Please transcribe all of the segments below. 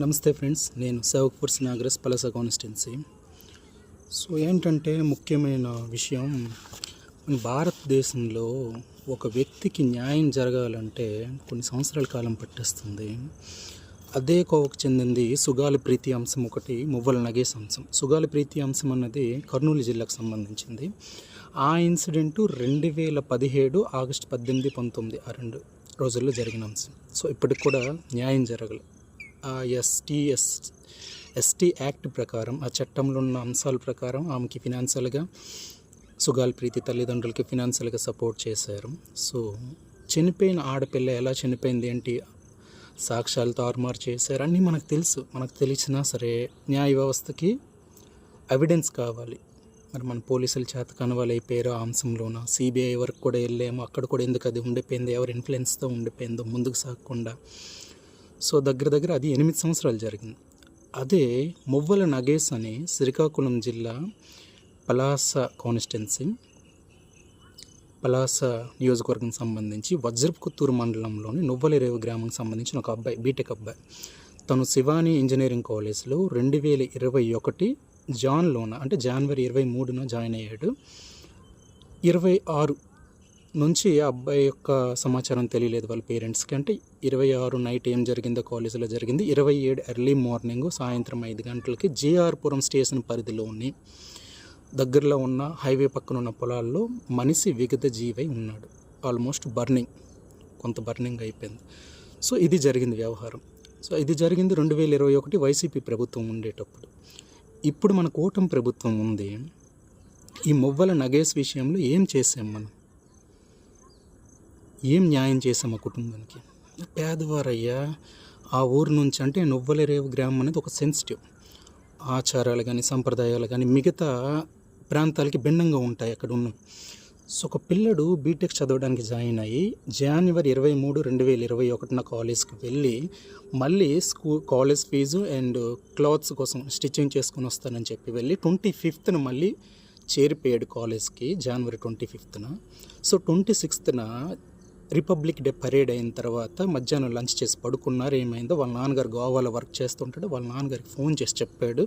నమస్తే ఫ్రెండ్స్, నేను సేవక్పూర్ నాగరస్ పలస constituency. So ఏంటంటే ముఖ్యమైన విషయం, భారతదేశంలో ఒక వ్యక్తికి న్యాయం జరగాలంటే కొన్ని సంవత్సరాల కాలం పట్టేస్తుంది. అదే కోవకు చెందింది సుగాలి ప్రీతి అంశం ఒకటి, మువ్వల నగేష్ అంశం. సుగాలి ప్రీతి అంశం అన్నది కర్నూలు జిల్లాకు సంబంధించింది. ఆ ఇన్సిడెంటు 2017 ఆగస్టు 18, 19 ఆ 2 రోజుల్లో జరిగిన అంశం. సో ఇప్పటికి కూడా న్యాయం జరగలేదు. ఆ ఎస్టీ యాక్ట్ ప్రకారం, ఆ చట్టంలో ఉన్న అంశాల ప్రకారం ఆమెకి ఫినాన్షియల్గా, సుగాలి ప్రీతి తల్లిదండ్రులకి ఫినాన్షియల్గా సపోర్ట్ చేశారు. సో చనిపోయిన ఆడపిల్ల ఎలా చనిపోయింది ఏంటి, సాక్ష్యాలు తారుమారు చేశారు అన్నీ మనకు తెలుసు. మనకు తెలిసినా సరే న్యాయ వ్యవస్థకి ఎవిడెన్స్ కావాలి. మరి మన పోలీసుల చేత కనవాలి అయిపోయారు ఆ అంశంలోన. సిబిఐ వరకు కూడా వెళ్ళాము, అక్కడ కూడా ఎందుకు అది ఉండిపోయింది, ఎవరి ఇన్ఫ్లుయెన్స్తో ఉండిపోయిందో ముందుకు సాగకుండా. సో దగ్గర అది 8 సంవత్సరాలు జరిగింది. అదే మువ్వల నగేష్ అని శ్రీకాకుళం జిల్లా పలాస కాన్స్టిట్యున్సీ, పలాస నియోజకవర్గం సంబంధించి వజ్రపుకొత్తూరు మండలంలోని నువ్వలరేవు గ్రామానికి సంబంధించిన ఒక అబ్బాయి, బీటెక్ అబ్బాయి. తను శివాని ఇంజనీరింగ్ కాలేజ్లో 2021 జాన్లోన, అంటే జనవరి 23న జాయిన్ అయ్యాడు. 26 నుంచి ఆ అబ్బాయి యొక్క సమాచారం తెలియలేదు వాళ్ళ పేరెంట్స్కి. అంటే 26 నైట్ ఏం జరిగిందో కాలేజీలో జరిగింది. 27 ఎర్లీ మార్నింగ్ సాయంత్రం 5 గంటలకి జిఆర్పురం స్టేషన్ పరిధిలోని దగ్గరలో ఉన్న హైవే పక్కన ఉన్న పొలాల్లో మనిషి విగత జీవై ఉన్నాడు. ఆల్మోస్ట్ కొంత బర్నింగ్ అయిపోయింది. సో ఇది జరిగింది వ్యవహారం. సో ఇది జరిగింది 2021 వైసీపీ ప్రభుత్వం ఉండేటప్పుడు. ఇప్పుడు మన కూటమి ప్రభుత్వం ఉంది. ఈ మువ్వల నగేష్ విషయంలో ఏం చేసాం మనం, ఏం న్యాయం చేసాం ఆ కుటుంబానికి? పేదవారయ్యా, ఆ ఊరు నుంచి, అంటే నువ్వలరేవు గ్రామం అనేది ఒక సెన్సిటివ్, ఆచారాలు కానీ సంప్రదాయాలు కానీ మిగతా ప్రాంతాలకి భిన్నంగా ఉంటాయి అక్కడ ఉన్నవి. సో ఒక పిల్లడు బీటెక్ చదవడానికి జాయిన్ అయ్యి జనవరి 23, 2021 కాలేజ్కి వెళ్ళి మళ్ళీ కాలేజ్ ఫీజు అండ్ క్లాత్స్ కోసం స్టిచ్చింగ్ చేసుకొని వస్తానని చెప్పి వెళ్ళి 25న మళ్ళీ చేరిపోయాడు కాలేజ్కి, జనవరి 25న. సో 26న రిపబ్లిక్ డే పరేడ్ అయిన తర్వాత మధ్యాహ్నం లంచ్ చేసి పడుకున్నారు. ఏమైందో వాళ్ళ నాన్నగారు గోవాలో వర్క్ చేస్తుంటాడు. వాళ్ళ నాన్నగారికి ఫోన్ చేసి చెప్పాడు,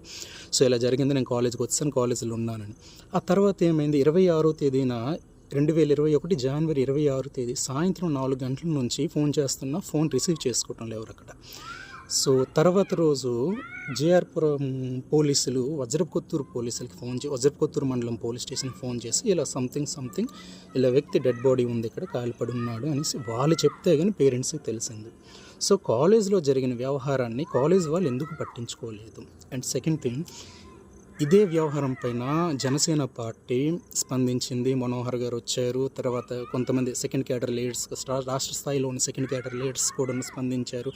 సో ఇలా జరిగింది, నేను కాలేజ్కి వచ్చాను, కాలేజీలో ఉన్నానని. ఆ తర్వాత ఏమైంది, 26వ తేదీన 2021 జనవరి 26వ తేదీ సాయంత్రం 4 గంటల నుంచి ఫోన్ చేస్తున్నా, ఫోన్ రిసీవ్ చేసుకోవటం లేవు అక్కడ. సో తర్వాత రోజు జేఆర్పురం పోలీసులు వజ్రపుకొత్తూరు పోలీసులకి వజ్రపుకొత్తూరు మండలం పోలీస్ స్టేషన్కి ఫోన్ చేసి ఇలా సంథింగ్ ఇలా వ్యక్తి డెడ్ బాడీ ఉంది, ఇక్కడ కాలిపడి ఉన్నాడు అనేసి వాళ్ళు చెప్తే కానీ పేరెంట్స్కి తెలిసింది. సో కాలేజ్లో జరిగిన వ్యవహారాన్ని కాలేజ్ వాళ్ళు ఎందుకు పట్టించుకోలేదు? అండ్ సెకండ్ థింగ్, ఇదే వ్యవహారం పైన జనసేన పార్టీ స్పందించింది. మనోహర్ గారు వచ్చారు, తర్వాత కొంతమంది సెకండ్ క్యాడర్ లీడర్స్, రాష్ట్ర స్థాయిలో ఉన్న సెకండ్ క్యాడర్ లీడర్స్ కూడా స్పందించారు.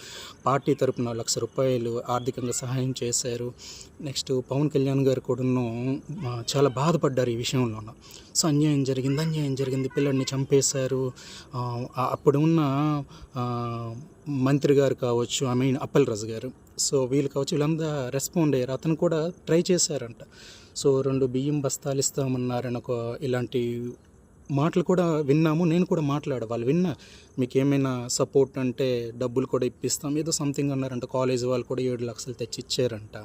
పార్టీ తరపున ₹1,00,000 ఆర్థికంగా సహాయం చేశారు. నెక్స్ట్ పవన్ కళ్యాణ్ గారు కూడా చాలా బాధపడ్డారు ఈ విషయంలో. సో అన్యాయం జరిగింది, పిల్లడిని చంపేశారు. అప్పుడు ఉన్న మంత్రి గారు కావచ్చు, అప్పలరాజు గారు, సో వీళ్ళు కావచ్చు, వీళ్ళంతా రెస్పాండ్ అయ్యారు. అతను కూడా ట్రై చేశారంట. సో 2 బియ్యం బస్తాలు ఇస్తామన్నారని ఇలాంటి మాటలు కూడా విన్నాము. నేను కూడా వాళ్ళు విన్నా, మీకు ఏమైనా సపోర్ట్ అంటే డబ్బులు కూడా ఇప్పిస్తాం, ఏదో సంథింగ్ అన్నారంట. కాలేజ్ వాళ్ళు కూడా 7 లక్షలు తెచ్చి ఇచ్చారంట.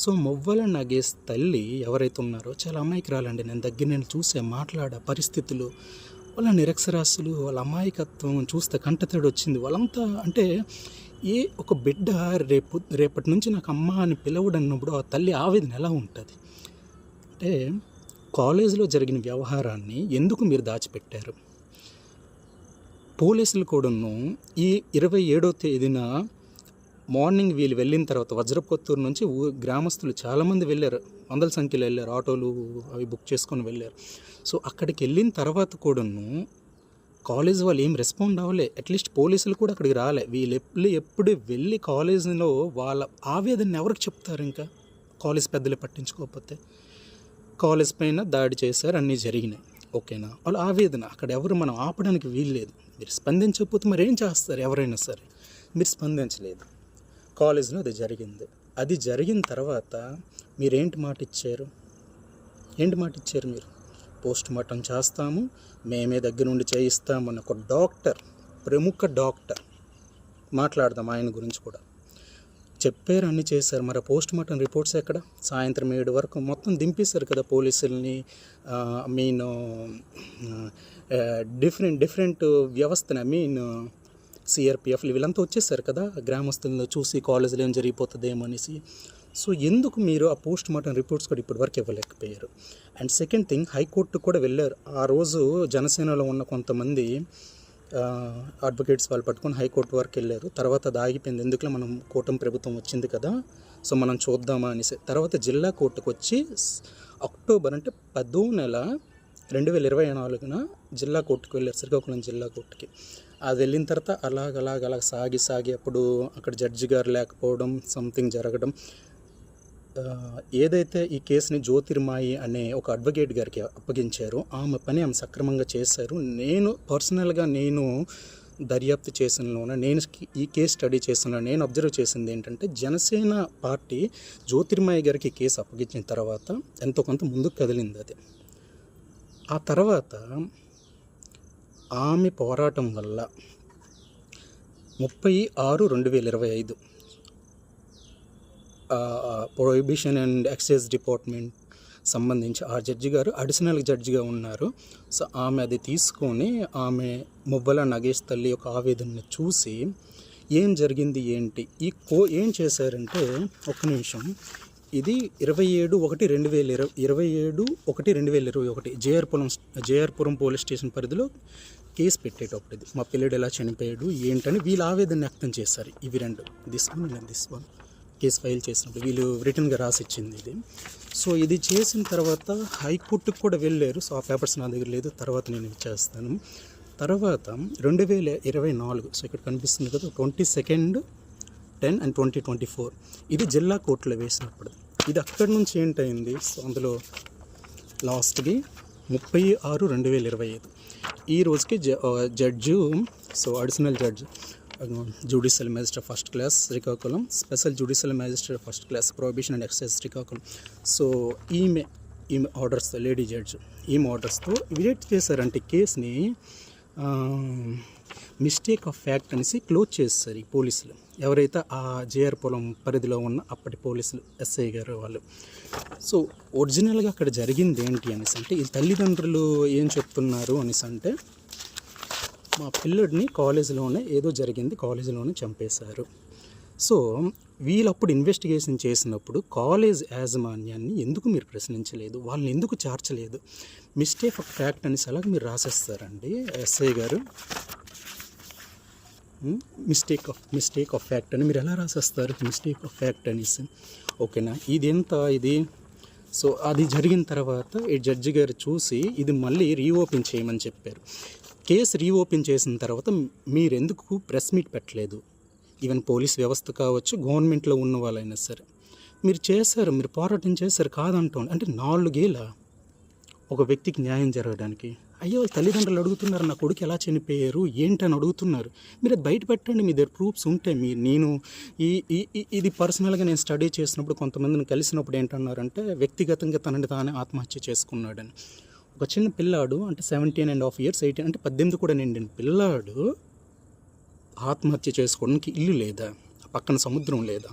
సో మువ్వల నగేష్ తల్లి ఎవరైతే ఉన్నారో చాలా అమాయకురాలండి. నేను చూసే మాట్లాడే పరిస్థితులు, వాళ్ళ నిరక్షరాస్యులు, వాళ్ళ అమాయకత్వం చూస్తే కంటతడి వచ్చింది. వాళ్ళంతా అంటే ఒక బిడ్డ రేపటి నుంచి నాకు అమ్మ అని పిలవడన్నప్పుడు ఆ తల్లి ఆవేదన ఎలా ఉంటుంది? అంటే కాలేజీలో జరిగిన వ్యవహారాన్ని ఎందుకు మీరు దాచిపెట్టారు? పోలీసులు కూడాను ఈ 27వ తేదీన మార్నింగ్ వీళ్ళు వెళ్ళిన తర్వాత వజ్రపుకొత్తూరు నుంచి గ్రామస్తులు చాలామంది వెళ్ళారు, వందల సంఖ్యలో వెళ్ళారు, ఆటోలు అవి బుక్ చేసుకొని వెళ్ళారు. సో అక్కడికి వెళ్ళిన తర్వాత కూడాను కాలేజ్ వాళ్ళు ఏం రెస్పాండ్ అవ్వలే. అట్లీస్ట్ పోలీసులు కూడా అక్కడికి రాలే. వీళ్ళు ఎప్పుడు వెళ్ళి కాలేజీలో వాళ్ళ ఆవేదన ఎవరికి చెప్తారు? ఇంకా కాలేజ్ పెద్దలు పట్టించుకోకపోతే. కాలేజ్ పైన దాడి చేశారు, అన్నీ జరిగినాయి, ఓకేనా? వాళ్ళ ఆవేదన అక్కడ ఎవరు మనం ఆపడానికి వీల్లేదు. మీరు స్పందించకపోతే మరి ఏం చేస్తారు? ఎవరైనా సరే మీరు స్పందించలేదు. కాలేజ్లో అది జరిగిన తర్వాత మీరేంటి మాట ఇచ్చారు? మీరు పోస్ట్ మార్టం చేస్తాము, మేమే దగ్గర నుండి చేయిస్తామని ఒక డాక్టర్, ప్రముఖ డాక్టర్, మాట్లాడదాం ఆయన గురించి కూడా, చెప్పారు, అన్నీ చేశారు. మరి పోస్ట్ మార్టం రిపోర్ట్స్ ఎక్కడ? సాయంత్రం 7 వరకు మొత్తం దింపేశారు కదా పోలీసుల్ని. మీన్ డిఫరెంట్ వ్యవస్థని, సిఆర్పిఎఫ్లు వీళ్ళంతా వచ్చేసారు కదా గ్రామస్తులను చూసి కాలేజీలో ఏం జరిగిపోతుందేమో అనేసి. సో ఎందుకు మీరు ఆ పోస్ట్ మార్టం రిపోర్ట్స్ కూడా ఇప్పటివరకు ఇవ్వలేకపోయారు? అండ్ సెకండ్ థింగ్, హైకోర్టు కూడా వెళ్ళారు. ఆ రోజు జనసేనలో ఉన్న కొంతమంది అడ్వకేట్స్ వాళ్ళు పట్టుకొని హైకోర్టు వరకు వెళ్ళారు. తర్వాత అది ఆగిపోయింది. ఎందుకులో మనం కూటమి ప్రభుత్వం వచ్చింది కదా, సో మనం చూద్దామా అనేసి. తర్వాత జిల్లా కోర్టుకు వచ్చి అక్టోబర్ అంటే 10వ నెల 2024 జిల్లా కోర్టుకు వెళ్ళారు, శ్రీకాకుళం జిల్లా కోర్టుకి. అది వెళ్ళిన తర్వాత అలాగ సాగి అప్పుడు అక్కడ జడ్జి గారు లేకపోవడం, సంథింగ్ జరగడం. ఏదైతే ఈ కేసుని జ్యోతిర్మాయి అనే ఒక అడ్వకేట్ గారికి అప్పగించారో ఆమె పని ఆమె సక్రమంగా చేశారు. నేను పర్సనల్గా దర్యాప్తు చేసినలోనే, ఈ కేసు స్టడీ చేసిన నేను అబ్జర్వ్ చేసింది ఏంటంటే, జనసేన పార్టీ జ్యోతిర్మాయి గారికి కేసు అప్పగించిన తర్వాత ఎంతో కొంత ముందుకు కదిలింది. అది ఆ తర్వాత ఆమె పోరాటం వల్ల 30/6/2025 ప్రొహిబిషన్ అండ్ ఎక్సైజ్ డిపార్ట్మెంట్ సంబంధించి ఆ జడ్జి గారు అడిషనల్ జడ్జిగా ఉన్నారు. సో ఆమె అది తీసుకొని ఆమె మువ్వల నగేష్ తల్లి యొక్క ఆవేదనని చూసి ఏం జరిగింది ఏంటి ఏం చేశారంటే, ఒక్క నిమిషం, ఇది 27/1/2021 జేఆర్పురం పోలీస్ స్టేషన్ పరిధిలో కేసు పెట్టేటప్పుడు ఇది మా పిల్లడు ఎలా చనిపోయాడు ఏంటని వీళ్ళు ఆవేదన వ్యక్తం చేశారు. ఇవి రెండు, దిస్ వన్ కేసు ఫైల్ చేసినప్పుడు వీళ్ళు రిటర్న్గా రాసిచ్చింది ఇది. సో ఇది చేసిన తర్వాత హైకోర్టుకు కూడా వెళ్ళారు. సో ఆ పేపర్స్ నా దగ్గర లేదు, తర్వాత నేను ఇచ్చేస్తాను. తర్వాత 2024, సో ఇక్కడ కనిపిస్తుంది కదా, 22/10/2024 ఇది జిల్లా కోర్టులో వేసినప్పుడు. ఇది అక్కడి నుంచి ఏంటైంది, సో అందులో లాస్ట్కి 30/6/2025 ఈ రోజుకి judge, so additional judge judicial magistrate first class Srikakulam, special judicial magistrate first class prohibition and excise Srikakulam. So ఈమె ఆర్డర్స్, లేడీ జడ్జ్ ఈమె ఆర్డర్స్తో విలేట్ చేశారంటే కేసుని మిస్టేక్ ఆఫ్ ఫ్యాక్ట్ అనేసి క్లోజ్ చేస్తారు ఈ పోలీసులు, ఎవరైతే ఆ జేఆర్పురం పరిధిలో ఉన్న అప్పటి పోలీసులు ఎస్ఐ గారు వాళ్ళు. సో ఒరిజినల్గా అక్కడ జరిగింది ఏంటి అనేసి అంటే, ఈ తల్లిదండ్రులు ఏం చెప్తున్నారు అనేసి అంటే, మా పిల్లడిని కాలేజీలోనే ఏదో జరిగింది, కాలేజీలోనే చంపేశారు. సో వీళ్ళప్పుడు ఇన్వెస్టిగేషన్ చేసినప్పుడు కాలేజ్ యాజమాన్యాన్ని ఎందుకు మీరు ప్రశ్నించలేదు, వాళ్ళని ఎందుకు చేర్చలేదు? మిస్టేక్ ఆఫ్ ఫ్యాక్ట్ అనేసి అలాగే మీరు రాసేస్తారండి ఎస్ఐ గారు. మిస్టేక్ ఆఫ్ ఫ్యాక్ట్ అని మీరు ఎలా రాసేస్తారు, మిస్టేక్ ఆఫ్ ఫ్యాక్ట్ అనేసి? ఓకేనా, ఇది ఎంత ఇది? సో అది జరిగిన తర్వాత ఈ జడ్జి గారు చూసి ఇది మళ్ళీ రీఓపెన్ చేయమని చెప్పారు. కేసు రీఓపెన్ చేసిన తర్వాత మీరు ఎందుకు ప్రెస్ మీట్ పెట్టలేదు? ఈవెన్ పోలీస్ వ్యవస్థ కావచ్చు, గవర్నమెంట్లో ఉన్న వాళ్ళైనా సరే మీరు చేశారు, మీరు పోరాటం చేశారు, కాదంటాం. అంటే 4 ఏళ్ళ ఒక వ్యక్తికి న్యాయం జరగడానికి. అయ్యో తల్లిదండ్రులు అడుగుతున్నారు, నా కొడుకు ఎలా చనిపోయారు ఏంటని అడుగుతున్నారు. మీరు అది బయట పెట్టండి, మీ దగ్గర ప్రూఫ్స్ ఉంటాయి. నేను ఇది పర్సనల్గా నేను స్టడీ చేసినప్పుడు కొంతమందిని కలిసినప్పుడు ఏంటన్నారంటే, వ్యక్తిగతంగా తనని తానే ఆత్మహత్య చేసుకున్నాడని. ఒక చిన్న పిల్లాడు అంటే 17.5 years 18 అంటే 18 కూడా నిండిన పిల్లాడు ఆత్మహత్య చేసుకోవడానికి ఇల్లు లేదా, పక్కన సముద్రం లేదా,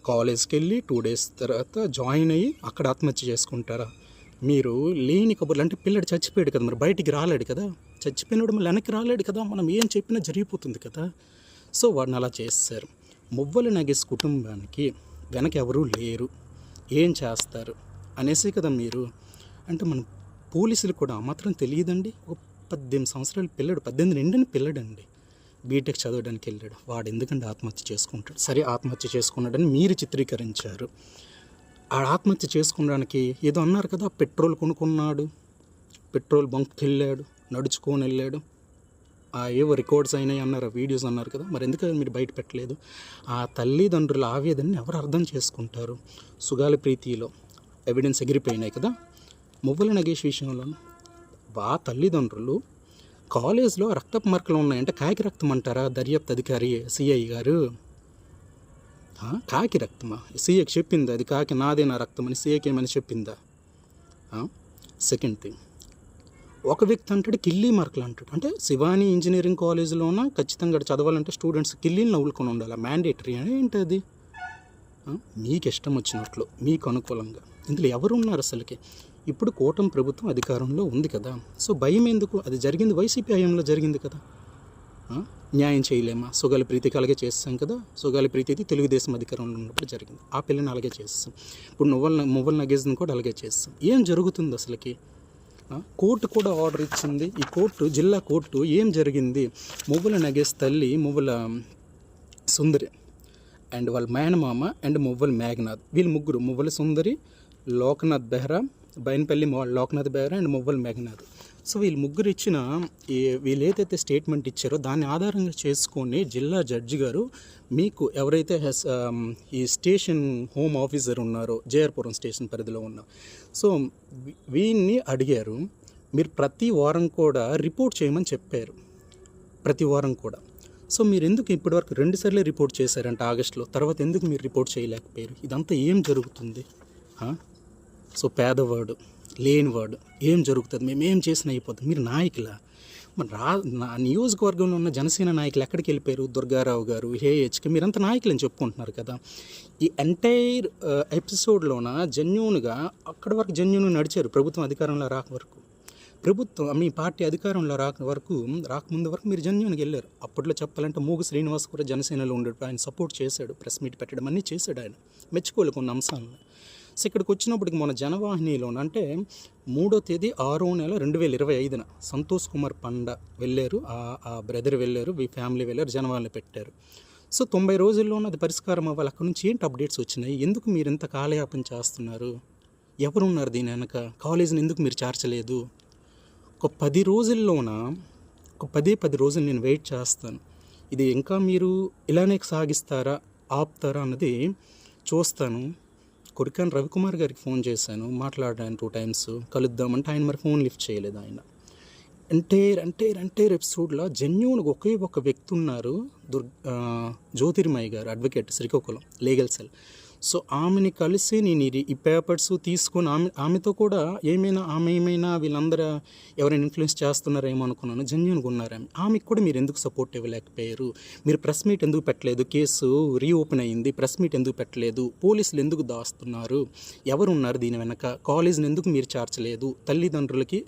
కాలేజ్కి వెళ్ళి 2 days తర్వాత జాయిన్ అయ్యి అక్కడ ఆత్మహత్య చేసుకుంటారా? మీరు లేని కబుర్లు. అంటే పిల్లడు చచ్చిపోయాడు కదా, మరి బయటికి రాలేడు కదా, చచ్చిపోయినాడు మళ్ళీ వెనక్కి రాలేడు కదా, మనం ఏం చెప్పినా జరిగిపోతుంది కదా. సో వాడిని అలా చేస్తారు. మువ్వల నగేష్ కుటుంబానికి వెనక ఎవరూ లేరు, ఏం చేస్తారు అనేసి కదా మీరు. అంటే మన పోలీసులు కూడా మాత్రం తెలియదండి. ఒక 18 సంవత్సరాల పిల్లడు, 18 నిండిన పిల్లడండి, బీటెక్ చదవడానికి వెళ్ళాడు. వాడు ఎందుకంటే ఆత్మహత్య చేసుకుంటాడు? సరే ఆత్మహత్య చేసుకున్నాడని మీరు చిత్రీకరించారు. ఆ ఆత్మహత్య చేసుకోవడానికి ఏదో అన్నారు కదా, పెట్రోల్ కొనుక్కున్నాడు, పెట్రోల్ బంక్కి వెళ్ళాడు, నడుచుకొని వెళ్ళాడు, ఏవో రికార్డ్స్ అయినాయి అన్నారు, వీడియోస్ అన్నారు కదా. మరి ఎందుకంటే మీరు బయట పెట్టలేదు? ఆ తల్లిదండ్రుల ఆవేదనని ఎవరు అర్థం చేసుకుంటారు? సుగాలి ప్రీతిలో ఎవిడెన్స్ ఎగిరిపోయినాయి కదా. మువ్వల నగేష్ విషయంలో తల్లిదండ్రులు కాలేజ్లో రక్తపు మార్కులు ఉన్నాయంటే కాకి రక్తం అంటారా దర్యాప్తు అధికారి సిఐ గారు? కాకి రక్తమా? సిఐకి చెప్పిందా అది కాకి నాదే నా రక్తం అని? సిఐకి ఏమని చెప్పిందా? సెకండ్ థింగ్, ఒక వ్యక్తి అంటాడు కిల్లీ మార్కులు అంటాడు. అంటే శివాని ఇంజనీరింగ్ కాలేజీలోన ఖచ్చితంగా చదవాలంటే స్టూడెంట్స్ కిల్లీని నవ్వులుకొని ఉండాలి, మ్యాండేటరీ అని ఏంటి అది? మీకు ఇష్టం వచ్చినట్లు మీకు అనుకూలంగా ఇందులో ఎవరు ఉన్నారు అసలుకి? ఇప్పుడు కూటమి ప్రభుత్వం అధికారంలో ఉంది కదా, సో భయం ఎందుకు? అది జరిగింది వైసీపీ హయాంలో జరిగింది కదా. న్యాయం చేయలేమా? సుగాలి ప్రీతికి అలాగే చేస్తాం కదా. సుగాలి ప్రీతి తెలుగుదేశం అధికారంలో ఉన్నప్పుడు జరిగింది, ఆ పిల్లని అలాగే చేస్తాం. ఇప్పుడు మువ్వల నగేజ్ని కూడా అలాగే చేస్తాం. ఏం జరుగుతుంది అసలుకి? కోర్టు కూడా ఆర్డర్ ఇచ్చింది. ఈ కోర్టు, జిల్లా కోర్టు ఏం జరిగింది? మువ్వల నగేష్ తల్లి మువ్వల సుందరి అండ్ వాళ్ళ మేనమామ అండ్ మువ్వల మేఘనాథ్, వీళ్ళు ముగ్గురు, మువ్వల సుందరి, Loknath Behra, Bowenpally Loknath Behra and Muvvala Meghnath. So వీళ్ళు ముగ్గురు ఇచ్చిన వీళ్ళు ఏదైతే స్టేట్మెంట్ ఇచ్చారో దాన్ని ఆధారంగా చేసుకొని జిల్లా జడ్జి గారు మీకు ఎవరైతే ఈ స్టేషన్ హోమ్ ఆఫీసర్ ఉన్నారో జేఆర్పురం స్టేషన్ పరిధిలో ఉన్న, సో వీళ్ళని అడిగారు, మీరు ప్రతి వారం కూడా రిపోర్ట్ చేయమని చెప్పారు, ప్రతి వారం కూడా. సో మీరు ఎందుకు ఇప్పటివరకు 2 సార్లు రిపోర్ట్ చేశారంట ఆగస్టులో, తర్వాత ఎందుకు మీరు రిపోర్ట్ చేయలేకపోయారు? ఇదంతా ఏం జరుగుతుంది? సో పేదవాడు, లేనివాడు ఏం జరుగుతుంది? మేమేం చేసిన అయిపోతుంది. మీరు నాయకులా? మరి నియోజకవర్గంలో ఉన్న జనసేన నాయకులు ఎక్కడికి వెళ్ళిపోయారు? దుర్గారావు గారు, హేహెచ్కి, మీరంతా నాయకులని చెప్పుకుంటున్నారు కదా. ఈ ఎంటైర్ ఎపిసోడ్లోన జెన్యూన్గా అక్కడి వరకు జెన్యూన్ నడిచారు ప్రభుత్వం అధికారంలో రాక వరకు. ప్రభుత్వం మీ పార్టీ అధికారంలో రాకముందు వరకు మీరు జెన్యూన్గా వెళ్ళారు. అప్పట్లో చెప్పాలంటే మూగు శ్రీనివాస్ కూడా జనసేనలో ఉండడు, ఆయన సపోర్ట్ చేశాడు, ప్రెస్ మీట్ పెట్టడం అన్నీ చేశాడు, ఆయన మెచ్చుకోలేక ఉన్న అంశాలను. సో ఇక్కడికి వచ్చినప్పటికి మన జనవాహినిలోన అంటే 3వ తేదీ 6వ నెల 2025 సంతోష్ కుమార్ పండ వెళ్ళారు, ఆ బ్రదర్ వెళ్ళారు, మీ ఫ్యామిలీ వెళ్ళారు, జనవాహిని పెట్టారు. సో 90 రోజుల్లోనే అది పరిష్కారం అవ్వాలి. అక్కడ నుంచి ఏంటి అప్డేట్స్ వచ్చినాయి? ఎందుకు మీరు ఇంత కాలయాపన చేస్తున్నారు? ఎవరున్నారు దీని వెనక? కాలేజీని ఎందుకు మీరు చేర్చలేదు? ఒక 10 రోజుల్లోన ఒక 10 రోజులు నేను వెయిట్ చేస్తాను. ఇది ఇంకా మీరు ఇలానే సాగిస్తారా, ఆపుతారా అన్నది చూస్తాను. కొరికాన్ రవికుమార్ గారికి ఫోన్ చేశాను, మాట్లాడాను 2 టైమ్స్, కలుద్దామంటే ఆయన మరి ఫోన్ లిఫ్ట్ చేయలేదు. ఆయన ఎంటైర్ ఎపిసోడ్లో జెన్యూన్గా ఒకే ఒక వ్యక్తి ఉన్నారు, జ్యోతిర్మయి గారు, advocate, Srikakulam legal cell. So ఆమెని కలిసి నేను ఈ పేపర్స్ తీసుకొని ఆమెతో కూడా ఏమైనా వీళ్ళందరూ ఎవరైనా ఇన్ఫ్లుయెన్స్ చేస్తున్నారేమో అనుకున్నాను. జెన్యూన్గా ఉన్నారు ఆమెకు కూడా మీరు ఎందుకు సపోర్ట్ ఇవ్వలేకపోయారు? మీరు ప్రెస్ మీట్ ఎందుకు పెట్టలేదు? కేసు రీఓపెన్ అయ్యింది, ప్రెస్ మీట్ ఎందుకు పెట్టలేదు? పోలీసులు ఎందుకు దాస్తున్నారు? ఎవరున్నారు దీని వెనక? కాలేజీని ఎందుకు మీరు చేర్చలేదు? తల్లిదండ్రులకి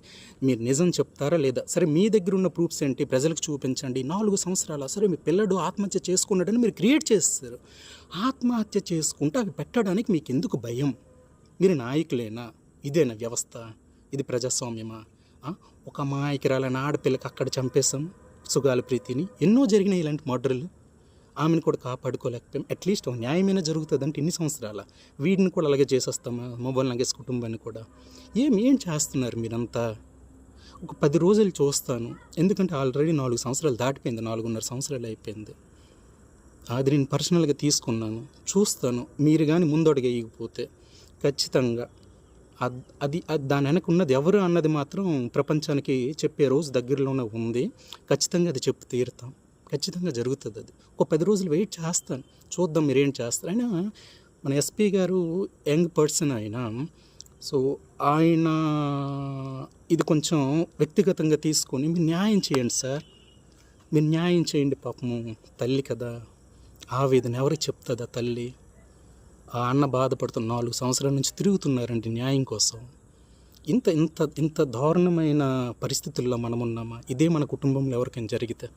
మీరు నిజం చెప్తారా లేదా? సరే మీ దగ్గర ఉన్న ప్రూఫ్స్ ఏంటి ప్రజలకు చూపించండి. 4 సంవత్సరాలు సరే మీ పిల్లడు ఆత్మహత్య చేసుకున్నాడని మీరు క్రియేట్ చేస్తారు. ఆత్మహత్య చేసుకుంటే అవి పెట్టడానికి మీకు ఎందుకు భయం? మీరు నాయకులేనా? ఇదేనా వ్యవస్థ? ఇది ప్రజాస్వామ్యమా? ఒక అమాయకురాలైన ఆడపిల్లకి అక్కడ చంపేశాం సుగాలి ప్రీతిని. ఎన్నో జరిగినాయి ఇలాంటి మర్డర్లు. ఆమెను కూడా కాపాడుకోలేకపోయాం. అట్లీస్ట్ న్యాయమైనా జరుగుతుంది అంటే ఇన్ని సంవత్సరాల వీడిని కూడా అలాగే చేసేస్తామా? మొబైల్ నగేస్ కుటుంబాన్ని కూడా ఏం చేస్తున్నారు మీరంతా? ఒక 10 రోజులు చూస్తాను, ఎందుకంటే ఆల్రెడీ 4 సంవత్సరాలు దాటిపోయింది, 4.5 సంవత్సరాలు అయిపోయింది. అది నేను పర్సనల్గా తీసుకున్నాను, చూస్తాను. మీరు కానీ ముందడుగు వేయకపోతే ఖచ్చితంగా అది దాని వెనక ఉన్నది ఎవరు అన్నది మాత్రం ప్రపంచానికి చెప్పే రోజు దగ్గరలోనే ఉంది. ఖచ్చితంగా అది చెప్పి తీరుతాం, ఖచ్చితంగా జరుగుతుంది. అది ఒక 10 రోజులు వెయిట్ చేస్తాను, చూద్దాం మీరేం చేస్తారు. అయినా మన ఎస్పీ గారు యంగ్ పర్సన్ అయినా, సో ఆయన ఇది కొంచెం వ్యక్తిగతంగా తీసుకొని మీరు న్యాయం చేయండి సార్, మీరు న్యాయం చేయండి. పాపము తల్లి కదా, ఆవేదన ఎవరికి చెప్తుందా తల్లి? ఆ అన్న బాధపడుతున్న 4 సంవత్సరాల నుంచి తిరుగుతున్నారండి న్యాయం కోసం. ఇంత ఇంత ఇంత దారుణమైన పరిస్థితుల్లో మనం ఉన్నామా? ఇదే మన కుటుంబంలో ఎవరికైనా జరిగితే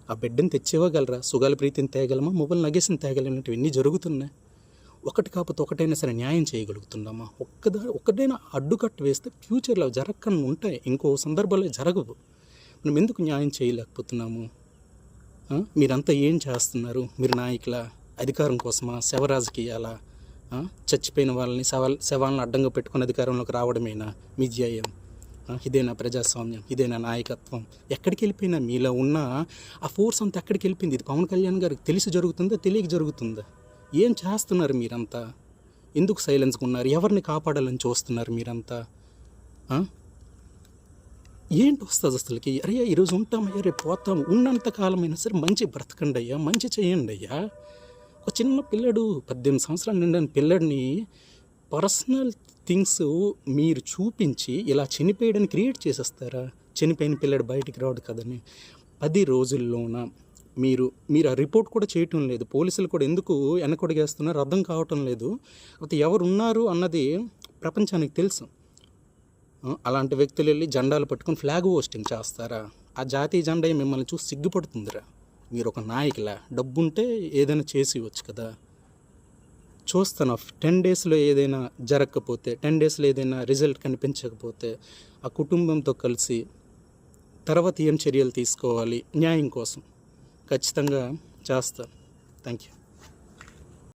ఆ బిడ్డని తెచ్చివ్వగలరా? సుగాలి ప్రీతిని తేగలమా? మొబైల్ నగేసిని తేగలనట్టు ఇవన్నీ జరుగుతున్నాయి. ఒకటి కాకపోతే ఒకటైనా సరే న్యాయం చేయగలుగుతున్నామా? ఒక్కటైనా అడ్డుకట్టు వేస్తే ఫ్యూచర్లో జరగకుండా ఉంటాయి, ఇంకో సందర్భాల్లో జరగవు. మనం ఎందుకు న్యాయం చేయలేకపోతున్నాము? మీరంతా ఏం చేస్తున్నారు? మీరు నాయకుల అధికారం కోసమా? శవ రాజకీయాలా? చచ్చిపోయిన వాళ్ళని శవాలను అడ్డంగా పెట్టుకుని అధికారంలోకి రావడమేనా మీ ధ్యేయం? ఇదేనా ప్రజాస్వామ్యం? ఇదేనా నాయకత్వం? ఎక్కడికి వెళ్ళిపోయినా మీలో ఉన్న ఆ ఫోర్స్ అంతా ఎక్కడికి వెళ్ళిపోయింది? ఇది పవన్ కళ్యాణ్ గారికి తెలిసి జరుగుతుందా, తెలియక జరుగుతుందా? ఏం చేస్తున్నారు మీరంతా? ఎందుకు సైలెన్స్గా ఉన్నారు? ఎవరిని కాపాడాలని చూస్తున్నారు మీరంతా? ఏంటి వస్తుంది అసలుకి? అరే ఈరోజు ఉంటామయ్యా, రేపు పోతాము, ఉన్నంత కాలమైనా సరే మంచి బ్రతకండి అయ్యా, మంచి చేయండి అయ్యా. ఒక చిన్న పిల్లడు 18 సంవత్సరాలు నిండిన పిల్లడిని పర్సనల్ థింగ్స్ మీరు చూపించి ఇలా చనిపోయడానికి క్రియేట్ చేసేస్తారా? చనిపోయిన పిల్లడు బయటికి రాడు కదని 10 రోజుల్లోన మీరు ఆ రిపోర్ట్ కూడా చేయటం లేదు. పోలీసులు కూడా ఎందుకు వెనకడుగేస్తున్నారో అర్థం కావటం లేదు. అయితే ఎవరున్నారు అన్నది ప్రపంచానికి తెలుసు. అలాంటి వ్యక్తులు వెళ్ళి జెండాలు పట్టుకొని ఫ్లాగ్ హోస్టింగ్ చేస్తారా? ఆ జాతీయ జెండా మిమ్మల్ని చూసి సిగ్గుపడుతుందిరా. మీరు ఒక నాయకులా? డబ్బుంటే ఏదైనా చేసి ఇవ్వచ్చు కదా. చూస్తాను 10 డేస్లో ఏదైనా జరగకపోతే, 10 డేస్లో ఏదైనా రిజల్ట్ కనిపించకపోతే ఆ కుటుంబంతో కలిసి తర్వాత ఏం చర్యలు తీసుకోవాలి న్యాయం కోసం ఖచ్చితంగా చేస్తాను. Thank you.